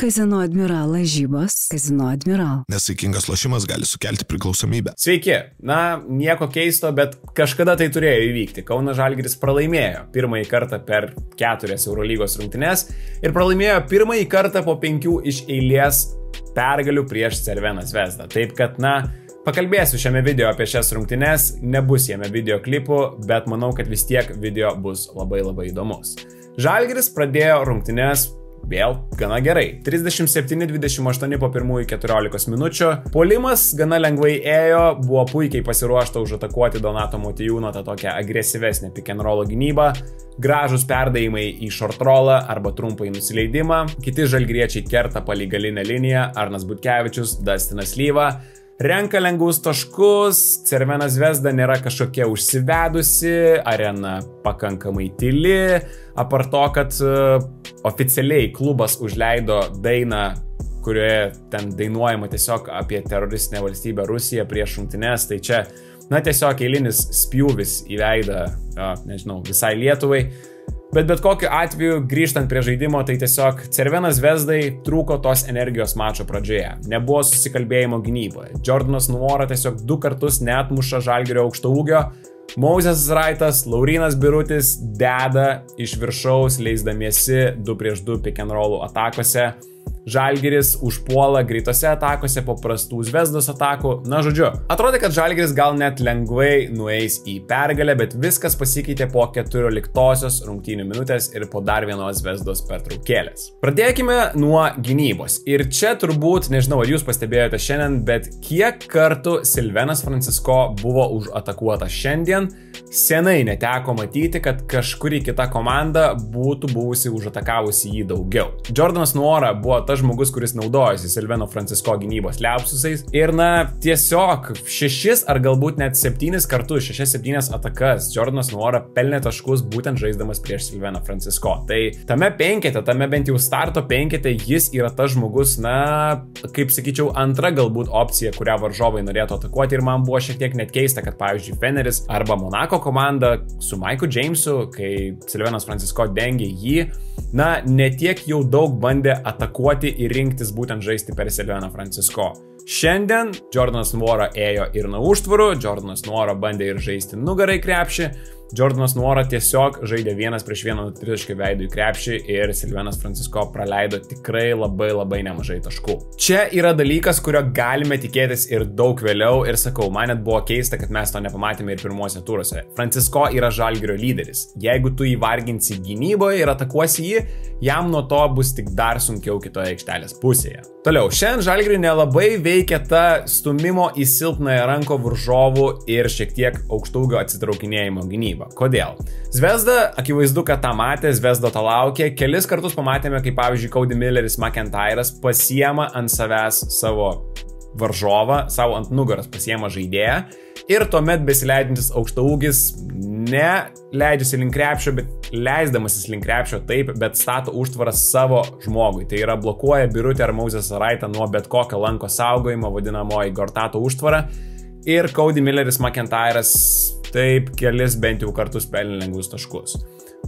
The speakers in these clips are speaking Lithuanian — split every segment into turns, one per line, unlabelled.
Kazino Admiral lažybos, Kazino Admiral.
Nesaikingas lošimas gali sukelti priklausomybę.
Sveiki, nieko keisto, bet kažkada tai turėjo įvykti. Kauno Žalgiris pralaimėjo pirmąjį kartą per 4 Eurolygos rungtynes ir pralaimėjo pirmąjį kartą po 5 iš eilės pergalių prieš Crveną Zvezdą. Taip kad, pakalbėsiu šiame video apie šias rungtynes, nebus jame video klipų, bet manau, kad vis tiek video bus labai įdomus. Žalgiris pradėjo rungtynes vėl gana gerai. 37-28 po pirmųjų 14 minučių. Puolimas gana lengvai ėjo, buvo puikiai pasiruošta užatakuoti Donato Motiejūno tą tokią agresyvesnę pick and rollo gynybą. Gražus perdavimai į short rollą arba trumpai nusileidimą. Kiti žalgiriečiai kerta palei galinę liniją. Arnas Butkevičius, Dustinas Lyva. Renka lengvus taškus, Crvena Zvezda nėra kažkokia užsivedusi, arena pakankamai tyli, apart to, kad oficialiai klubas užleido dainą, kurioje ten dainuojama tiesiog apie teroristinę valstybę Rusiją prieš rungtynes, tai čia, tiesiog eilinis spjūvis į veidą, visai Lietuvai. Bet kokiu atveju, grįžtant prie žaidimo, tai tiesiog Crvena Zvezdai trūko tos energijos mačo pradžioje. Nebuvo susikalbėjimo gynyboje. Jordanas Nwora tiesiog 2 kartus neatmuša Žalgirio aukšto ūgio. Mozesas Raitas, Laurynas Birutis deda iš viršaus, leisdamiesi 2 prieš 2 pick and rollų atakose. Žalgiris užpuola greitose atakose po prastų Zvezdos atakų. Žodžiu, atrodė, kad Žalgiris gal net lengvai nueis į pergalę, bet viskas pasikeitė po 14 rungtynių minutės ir po dar vienos Zvezdos pertraukėlės. Pradėkime nuo gynybos. Ir čia turbūt, nežinau, ar jūs pastebėjote šiandien, bet kiek kartų Silvenas Francisco buvo užatakuota šiandien, senai neteko matyti, kad kažkuri kita komanda būtų buvusi užatakavusi jį daugiau. Jordanas Nwora buvo tas žmogus, kuris naudojasi Silveno Francisco gynybos liapsusais ir tiesiog 6 ar galbūt net 7 kartus, 6-7 atakas Jordanas Nwora pelnė taškus būtent žaisdamas prieš Silveną Francisco. Tai tame penkete, tame bent jau starto penkete jis yra tas žmogus, kaip sakyčiau, antra galbūt opcija, kurią varžovai norėtų atakuoti ir man buvo šiek tiek net keista, kad pavyzdžiui Feneris arba Monako komanda su Maiku Jamesu, kai Silvenas Francisco dengė jį, netiek jau daug bandė atakuoti ir rinktis būtent žaisti per Silveną Francisco. Šiandien Jordanas Nwora ėjo ir nuo užtvarų, Jordanas Nwora bandė ir žaisti nugarai krepšį, Jordanas Nwora tiesiog žaidė 1 prieš 1 tritaškio veidų į krepšį ir Silvenas Francisco praleido tikrai labai nemažai taškų. Čia yra dalykas, kurio galime tikėtis ir daug vėliau ir sakau, man net buvo keista, kad mes to nepamatėme ir pirmuose turuose. Francisco yra Žalgirio lyderis. Jeigu tu jį varginsi gynyboje ir atakuosi jį, jam nuo to bus tik dar sunkiau kitoje aikštelės pusėje. Toliau, šiandien Žalgiriui nelabai veikia ta stumimo į silpnąją ranko varžovų ir šiek tiek aukštaūgio atsitraukinėjimo gynyba. Kodėl? Zvezda, akivaizdu, kad tą matė, Zvezda tą laukė. Kelis kartus pamatėme, kaip pavyzdžiui Cody Milleris McIntyras pasiema ant savęs savo varžovą, savo ant nugaros pasiema žaidėją ir tuomet besileidintis aukštaūgis neleidžiasi link krepšio, bet leisdamasis link krepšio taip, bet stato užtvarą savo žmogui. Tai yra blokuoja Birutį ar Mozesą Raitą nuo bet kokio lanko saugojimo, vadinamoji Gortato užtvara. Ir Cody Milleris McIntyras taip kelis bent jau kartus pelnė lengvus taškus.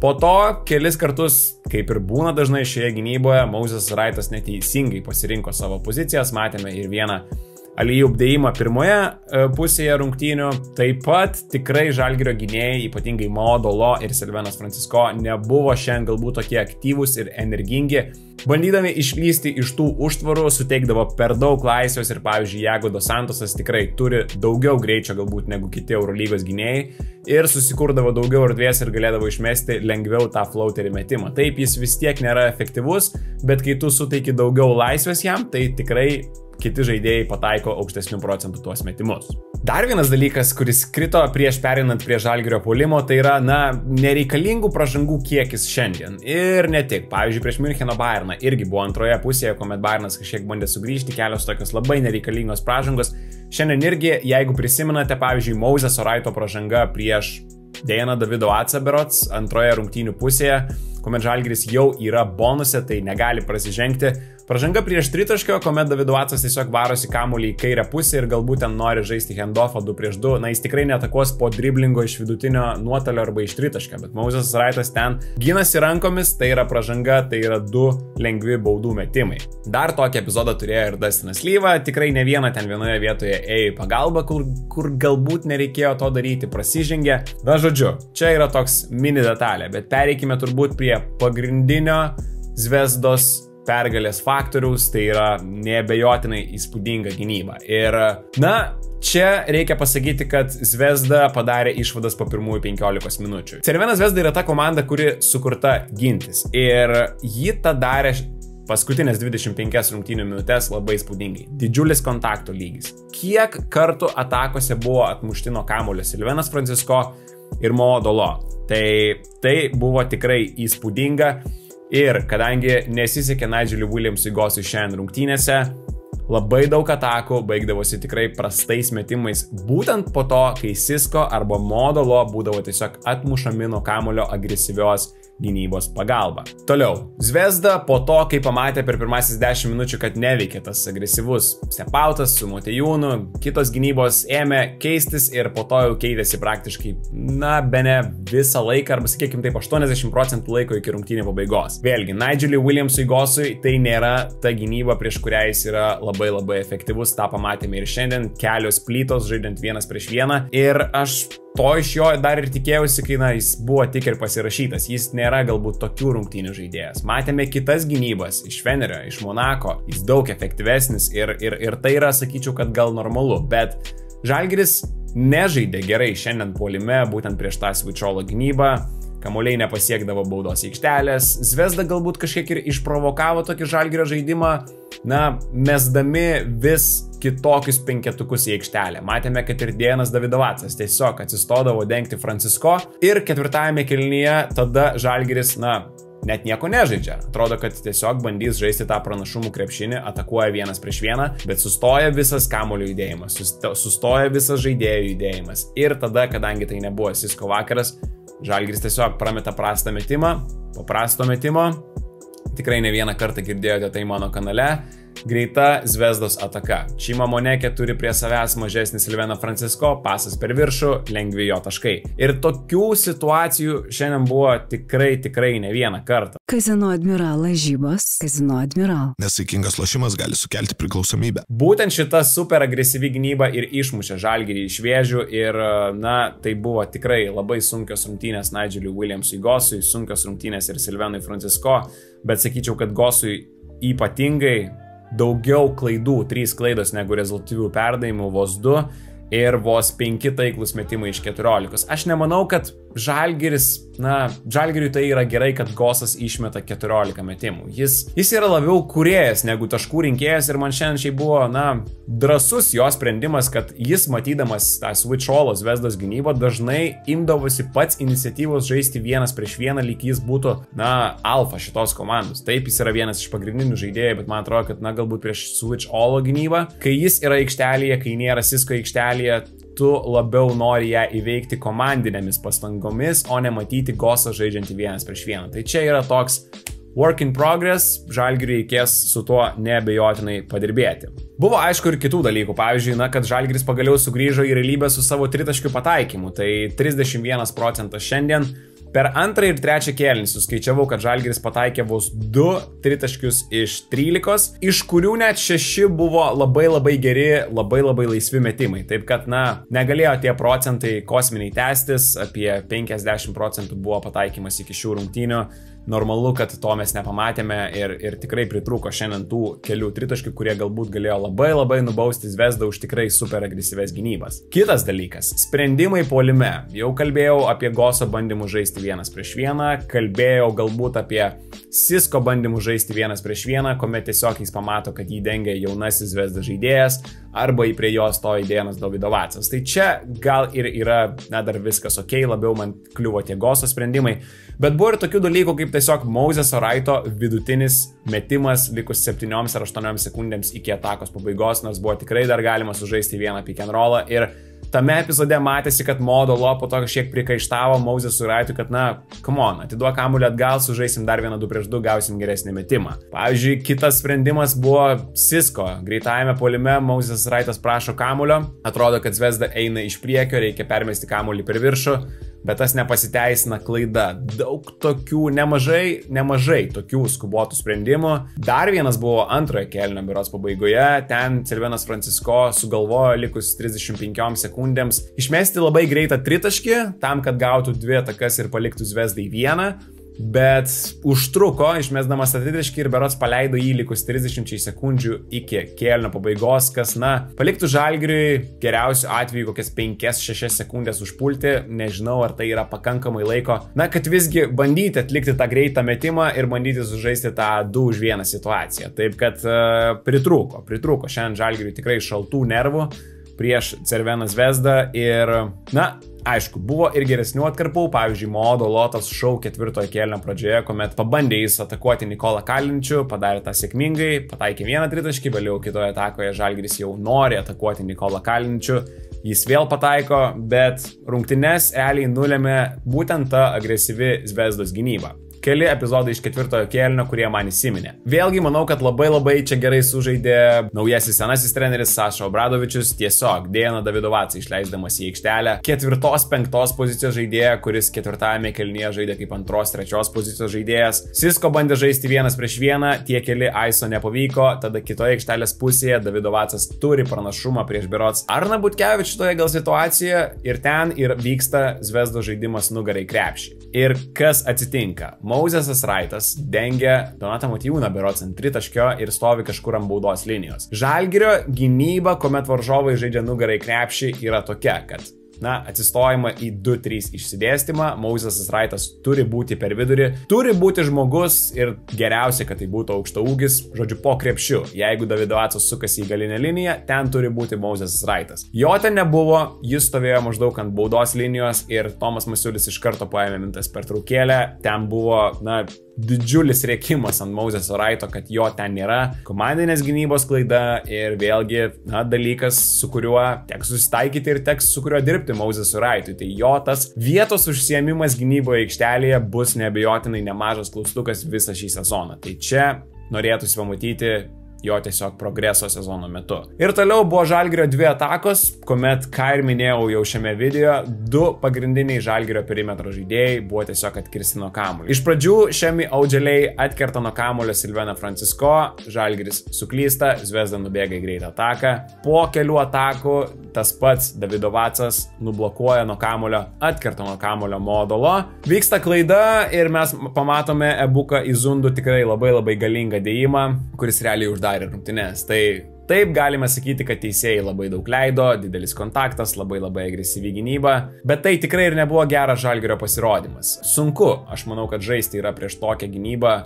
Po to kelis kartus, kaip ir būna dažnai šioje gynyboje, Mozesas Raitas neteisingai pasirinko savo pozicijas, matėme ir vieną alijų apdėjimą pirmoje pusėje rungtynių. Taip pat tikrai Žalgirio gynėjai, ypatingai Modolo ir Silvenas Francisco, nebuvo šiandien galbūt tokie aktyvūs ir energingi. Bandydami išlysti iš tų užtvarų, suteikdavo per daug laisvės ir pavyzdžiui Jago Dos Santosas tikrai turi daugiau greičio galbūt negu kiti Eurolygos gynėjai ir susikurdavo daugiau erdvės ir galėdavo išmesti lengviau tą floaterį metimą. Taip, jis vis tiek nėra efektyvus, bet kai tu suteiki daugiau laisvės jam, tai tikrai kiti žaidėjai pataiko aukštesnių procentų tuos metimus. Dar vienas dalykas, kuris krito prieš pereinant prie Žalgirio puolimo, tai yra, nereikalingų pražangų kiekis šiandien. Ir ne tik. Pavyzdžiui, prieš Müncheno Bayerną irgi buvo antroje pusėje, kuomet Bayernas kažkiek bandė sugrįžti, kelios tokios labai nereikalingos pražangos. Šiandien irgi, jeigu prisimenate, pavyzdžiui, Mozeso Raito pražanga prieš Dejaną Davido Atsaberots antroje rungtynių pusėje, kuomet Žalgiris jau yra bonuse, tai negali prasižengti. Pražanga prieš tritaškio, kuomet Davidovacas tiesiog varosi kamuolį į kairę pusę ir galbūt ten nori žaisti handoffą 2-2. Na, jis tikrai netakos po driblingo iš vidutinio nuotolio arba iš tritaškio, bet Mozesas Raitas ten ginasi rankomis, tai yra pražanga, tai yra 2 lengvi baudų metimai. Dar tokį epizodą turėjo ir Dustinas Lyva, tikrai ne vieną ten vienoje vietoje ėjo į pagalbą, kur galbūt nereikėjo to daryti, prasižengė. Na, žodžiu, čia yra toks mini detalė, bet pereikime turbūt prie pagrindinio Zvezdos pergalės faktoriaus, tai yra neabejotinai įspūdinga gynyba. Ir, na, čia reikia pasakyti, kad Zvezda padarė išvadas po pirmųjų 15 minučių. Cervena Zvezda yra ta komanda, kuri sukurta gintis. Ir ji tą darė paskutinės 25 rungtynių minutės labai įspūdingai. Didžiulis kontakto lygis. Kiek kartų atakose buvo atmušti nuo kamuolio Silvenas Francisko ir Mo Dolo. Tai buvo tikrai įspūdinga. Ir kadangi nesisekė Nigeliui Williamsui Gosui šiandien rungtynėse, labai daug atakų baigdavosi tikrai prastais metimais, būtent po to, kai Sisko arba Mo Dolo būdavo tiesiog atmušami nuo kamuolio agresyvios gynybos pagalba. Toliau, Zvezda po to, kai pamatė per pirmasis 10 minučių, kad neveikia tas agresyvus stepautas su Motiejūnu, kitos gynybos ėmė keistis ir po to jau keitėsi praktiškai, na, bene visą laiką, arba sakykime taip, 80% laiko iki rungtynių pabaigos. Vėlgi, Nigeliui Williamsui Gosui tai nėra ta gynyba, prieš kurią jis yra labai efektyvus, tą pamatėme ir šiandien, kelios plytos žaidžiant 1-1 ir aš to iš jo dar ir tikėjausi, kai jis buvo tik ir pasirašytas. Jis nėra galbūt tokių rungtynių žaidėjas. Matėme kitas gynybas iš Fenerio, iš Monako. Jis daug efektyvesnis ir tai yra, sakyčiau, kad gal normalu. Bet Žalgiris nežaidė gerai šiandien puolime, būtent prieš tą Svičolo gynybą. Kamuoliai nepasiekdavo baudos aikštelės. Zvezda galbūt kažkiek ir išprovokavo tokį Žalgirio žaidimą, na, mesdami vis kitokius penketukus į aikštelę. Matėme, kad ir Dejanas Davidovacas tiesiog atsistodavo dengti Francisko ir ketvirtajame kėlinyje tada Žalgiris, na, net nieko nežaidžia. Atrodo, kad tiesiog bandys žaisti tą pranašumų krepšinį, atakuoja 1-1, bet sustoja visas kamuolio judėjimas, sustoja visas žaidėjų judėjimas. Ir tada, kadangi tai nebuvo Sisko vakaras, Žalgiris tiesiog prameta prastą metimą, po prasto metimo. Tikrai ne vieną kartą girdėjote tai mano kanale. Greita Zvezdos ataka. Čima Moneke turi prie savęs mažesnį Silveną Francisko, pasas per viršų, lengvi jo taškai. Ir tokių situacijų šiandien buvo tikrai ne vieną kartą.
Kazino Admiral lažybos, Kazino Admiral.
Nesaikingas lošimas gali sukelti priklausomybę.
Būtent šita super agresyvi gynyba ir išmušė Žalgirį iš vėžių ir, na, tai buvo tikrai labai sunkios rungtynės Nigeliui Williamsui Gosui, sunkios rungtynės ir Silvenui Francisko, bet sakyčiau, kad Gosui ypatingai daugiau klaidų, 3 klaidos negu rezultatyvių perdavimų, vos 2 ir vos 5 taiklus metimai iš 14. Aš nemanau, kad Žalgiriui tai yra gerai, kad Gosas išmeta 14 metimų. Jis yra labiau kūrėjas negu taškų rinkėjas ir man šiandien buvo, na, drąsus jo sprendimas, kad jis matydamas tą Svičolo Zvezdos gynybą dažnai imdavosi pats iniciatyvos žaisti 1-1, lyg jis būtų, na, alfa šitos komandos. Taip, jis yra vienas iš pagrindinių žaidėjų, bet man atrodo, kad, na, galbūt prieš Svičolo gynybą, kai jis yra aikštelėje, kai nėra Sisko aikštelėje, tu labiau nori ją įveikti komandinėmis pastangomis, o ne matyti Gosą žaidžiantį 1-1. Tai čia yra toks work in progress, Žalgiriui reikės su tuo neabejotinai padirbėti. Buvo aišku ir kitų dalykų, pavyzdžiui, na, kad Žalgiris pagaliau sugrįžo į realybę su savo tritaškių pataikymu, tai 31% šiandien. Per antrą ir trečią kėlinį suskaičiavau, kad Žalgiris pataikė vos 2 tritaškius iš 13, iš kurių net 6 buvo labai geri, labai laisvi metimai. Taip kad, na, negalėjo tie procentai kosminiai tęstis, apie 50% buvo pataikymas iki šių rungtynių. Normalu, kad to mes nepamatėme ir tikrai pritrūko šiandien tų kelių tritaškių, kurie galbūt galėjo labai nubausti Zvezdą už tikrai super agresyves gynybas. Kitas dalykas – sprendimai puolime. Jau kalbėjau apie Goso bandymų žaisti 1-1, kalbėjau galbūt apie Sisko bandymų žaisti 1-1, kuomet tiesiog jis pamato, kad jį dengia jaunasis Zvezda žaidėjas, arba į prie jo stoja Dejanas Davidovacas. Tai čia gal ir yra, na, dar viskas ok, labiau man kliuvo tie Goso sprendimai, bet buvo ir tokių dalykų, kaip tiesiog Mozeso Raito vidutinis metimas likus 7 ar 8 sekundėms iki atakos pabaigos, nors buvo tikrai dar galima sužaisti vieną pick and rollą ir tame epizode matėsi, kad Modolo po to kažkiek prikaištavo Mosesui Wrightui, kad come on, atiduok kamuolį atgal, sužaisim dar 1-2-2, gausim geresnį metimą. Pavyzdžiui, kitas sprendimas buvo Cisco. Greitajame puolime Moses Wrightas prašo kamuolio, atrodo, kad Zvezda eina iš priekio, reikia permesti kamuolį per viršų. Bet tas nepasiteisina, klaida. Daug tokių, nemažai tokių skubotų sprendimų. Dar vienas buvo antrojo kėlinio berods pabaigoje. Ten Cervenas Francisco sugalvojo likus 35 sekundėms išmesti labai greitą tritaškį, tam, kad gautų 2 atakas ir paliktų Zvezdai 1. Bet užtruko, išmesdamas tritaškį ir berods paleido jį likus 30 sekundžių iki kėlinio pabaigos, kas, paliktų Žalgiriui geriausiu atveju kokias 5-6 sekundės užpulti. Nežinau, ar tai yra pakankamai laiko. Kad visgi bandyti atlikti tą greitą metimą ir bandyti sužaisti tą 2-1 situaciją. Taip, kad pritrūko. Šiandien Žalgiriui tikrai šaltų nervų prieš Cerveną Zvezdą ir, aišku, buvo ir geresnių atkarpų, pavyzdžiui, Modolotas šou 4 kėlinio pradžioje, kuomet pabandė jis atakuoti Nikolą Kaliničių, padarė tą sėkmingai, pataikė 1 tritaškį, vėliau kitoje atakoje Žalgiris jau nori atakuoti Nikolą Kaliničių, jis vėl pataiko, bet rungtynes realiai nulėmė būtent ta agresyvi Zvezdos gynyba. Keli epizodai iš 4 kėlinio, kurie man įsiminė. Vėlgi, manau, kad labai čia gerai sužaidė naujasis senasis treneris Saša Obradovičius, tiesiog Dejaną Davidovacą išleisdamas į aikštelę. 4-5 pozicijos žaidėją, kuris 4 kėlinyje žaidė kaip 2-3 pozicijos žaidėjas. Cisco bandė žaisti 1-1, tie keli aiso nepavyko, tada kitoje aikštelės pusėje Davidovacas turi pranašumą prieš berods Arną Butkevičių toje gal situacijoje ir ten ir vyksta Zvezdos žaidimas nugarai krepšį. Ir kas atsitinka? Mosesas Wrightas dengia Donatą Motiejūną berods ant tritaškio ir stovi kažkur ant baudos linijos. Žalgirio gynyba, kuomet varžovai žaidžia nugarai krepšį, yra tokia, kad atsistojama į 2-3 išsidėstymą, Mosesas Wrightas turi būti per vidurį, turi būti žmogus ir geriausia, kad tai būtų aukštaūgis, žodžiu, po krepšiu. Jeigu Davidovacas sukasi į galinę liniją, ten turi būti Mosesas Wrightas. Jo ten nebuvo, jis stovėjo maždaug ant baudos linijos ir Tomas Masiulis iš karto paėmė mintas pertraukėlę, ten buvo, didžiulis rėkimas ant Moseso Wrighto, kad jo ten nėra, komandinės gynybos klaida ir vėlgi, dalykas, su kuriuo teks susitaikyti ir teks su kuriuo dirbti Mosesui Wrightui. Tai jo tas vietos užsiėmimas gynyboje aikštelėje bus neabejotinai nemažas klaustukas visą šį sezoną. Tai čia norėtųsi pamatyti jo tiesiog progreso sezono metu. Ir toliau buvo Žalgirio 2 atakos, kuomet, ką ir minėjau jau šiame video, 2 pagrindiniai Žalgirio perimetro žaidėjai buvo tiesiog atkirsti nuo kamuolio. Iš pradžių Šemi Audželiai atkerta nuo kamuolio Silveną Francisco, Žalgiris suklysta, Zvezda nubėga į greitą ataką. Po kelių atakų tas pats Davidovacas nublokuoja nuo kamuolio, atkerta nuo kamuolio Modolo. Vyksta klaida ir mes pamatome Ebuka Izundu tikrai labai galingą dėjimą, kuris realiai uždarė rungtynes. Tai taip galime sakyti, kad teisėjai labai daug leido, didelis kontaktas, labai agresyvi gynyba, bet tai tikrai ir nebuvo geras Žalgirio pasirodymas. Sunku, aš manau, kad žaisti yra prieš tokią gynybą.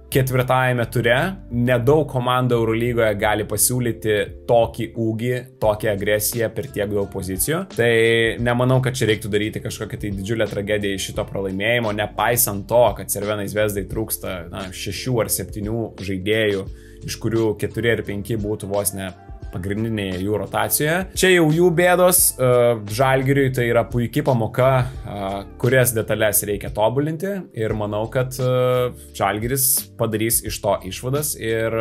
4 ture nedaug komandų Eurolygoje gali pasiūlyti tokį ūgį, tokią agresiją per tiek daug pozicijų. Tai nemanau, kad čia reiktų daryti kažkokią tai didžiulę tragediją iš šito pralaimėjimo, nepaisant to, kad Cervenai Zvezdai trūksta 6 ar 7 žaidėjų, iš kurių 4 ar 5 būtų vos ne pagrindinėje jų rotacijoje. Čia jau jų bėdos, Žalgiriui tai yra puikiai pamoka, kurias detalės reikia tobulinti ir manau, kad Žalgiris padarys iš to išvadas ir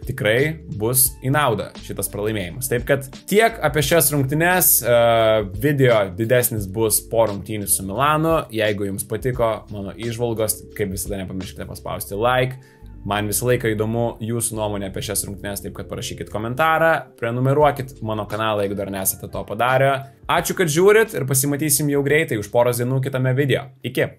tikrai bus į naudą šitas pralaimėjimas. Taip kad tiek apie šias rungtynes, video didesnis bus po rungtynių su Milanu. Jeigu jums patiko mano įžvalgos, kaip visada nepamirškite paspausti like. Man visą laiką įdomu jūsų nuomonė apie šias rungtynes, taip kad parašykit komentarą, prenumeruokit mano kanalą, jeigu dar nesate to padarę. Ačiū, kad žiūrit ir pasimatysim jau greitai už poros dienų kitame video. Iki!